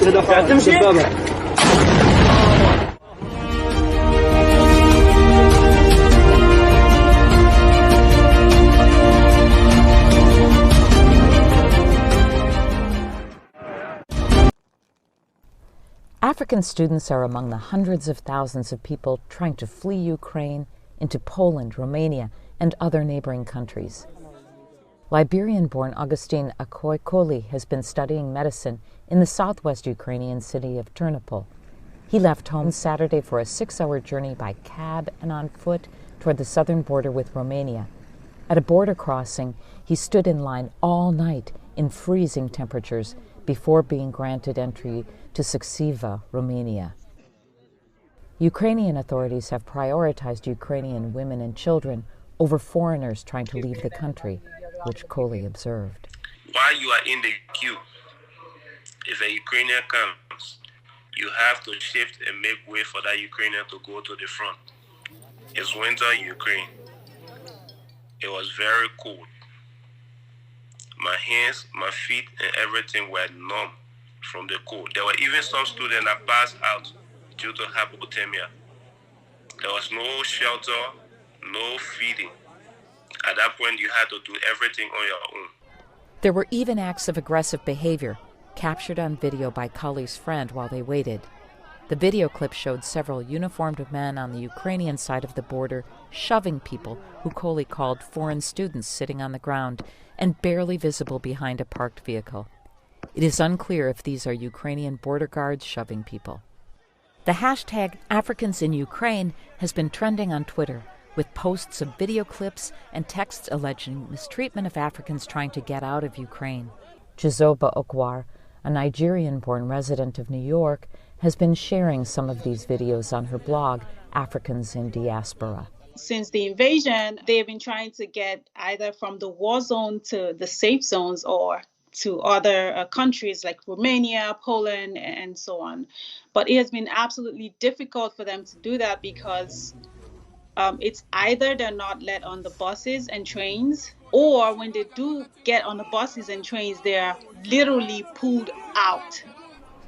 African students are among the hundreds of thousands of people trying to flee Ukraine into Poland, Romania, and other neighboring countries. Liberian-born Augustine Akoi Kollie has been studying medicine in the southwest Ukrainian city of Ternopil. He left home Saturday for a 6-hour journey by cab and on foot toward the southern border with Romania. At a border crossing, he stood in line all night in freezing temperatures before being granted entry to Suceava, Romania. Ukrainian authorities have prioritized Ukrainian women and children over foreigners trying to leave the country, which Kollie observed. While you are in the queue, if a Ukrainian comes, you have to shift and make way for that Ukrainian to go to the front. It's winter in Ukraine. It was very cold. My hands, my feet, and everything were numb from the cold. There were even some students that passed out due to hypothermia. There was no shelter, no feeding. At that point, you had to do everything on your own. There were even acts of aggressive behavior captured on video by Kollie's friend while they waited. The video clip showed several uniformed men on the Ukrainian side of the border shoving people who Kollie called foreign students sitting on the ground and barely visible behind a parked vehicle. It is unclear if these are Ukrainian border guards shoving people. The hashtag Africans in Ukraine has been trending on Twitter, with posts of video clips and texts alleging mistreatment of Africans trying to get out of Ukraine. Chizoba Okwar, a Nigerian-born resident of New York, has been sharing some of these videos on her blog, Africans in Diaspora. Since the invasion, they've been trying to get either from the war zone to the safe zones or to other countries like Romania, Poland, and so on. But it has been absolutely difficult for them to do that because it's either they're not let on the buses and trains, or when they do get on the buses and trains, they're literally pulled out.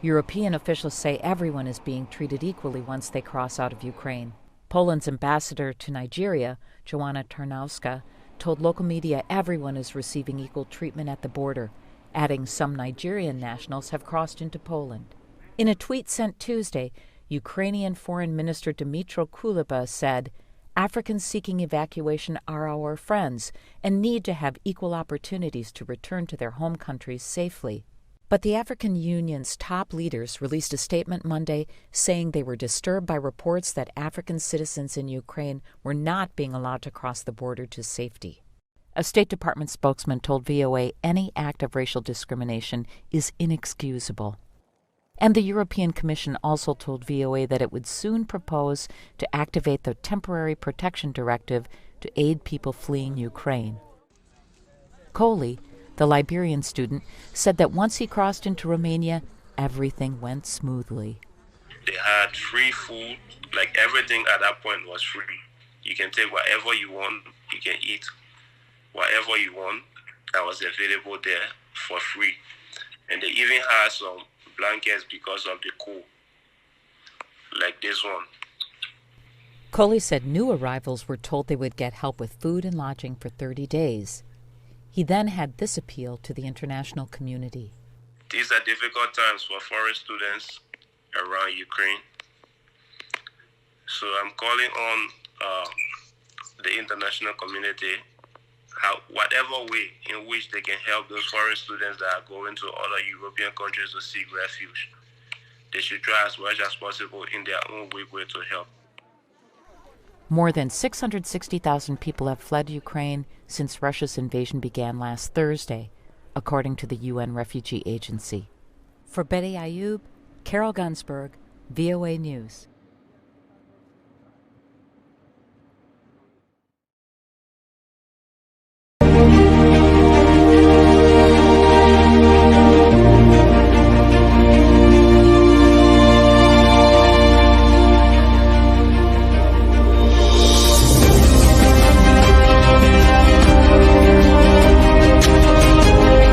European officials say everyone is being treated equally once they cross out of Ukraine. Poland's ambassador to Nigeria, Joanna Tarnowska, told local media everyone is receiving equal treatment at the border, adding some Nigerian nationals have crossed into Poland. In a tweet sent Tuesday, Ukrainian Foreign Minister Dmytro Kuleba said, "Africans seeking evacuation are our friends and need to have equal opportunities to return to their home countries safely." But the African Union's top leaders released a statement Monday saying they were disturbed by reports that African citizens in Ukraine were not being allowed to cross the border to safety. A State Department spokesman told VOA any act of racial discrimination is inexcusable. And the European Commission also told VOA that it would soon propose to activate the Temporary Protection Directive to aid people fleeing Ukraine. Kollie, the Liberian student, said that once he crossed into Romania, everything went smoothly. They had free food, like everything at that point was free. You can take whatever you want, you can eat whatever you want that was available there for free. And they even had some blankets because of the cold, like this one. Kollie said new arrivals were told they would get help with food and lodging for 30 days. He then had this appeal to the international community. These are difficult times for foreign students around Ukraine. So I'm calling on the international community, whatever way in which they can help those foreign students that are going to other European countries to seek refuge. They should try as much as possible in their own way to help. More than 660,000 people have fled Ukraine since Russia's invasion began last Thursday, according to the UN Refugee Agency. For Betty Ayoub, Guensburg, VOA News.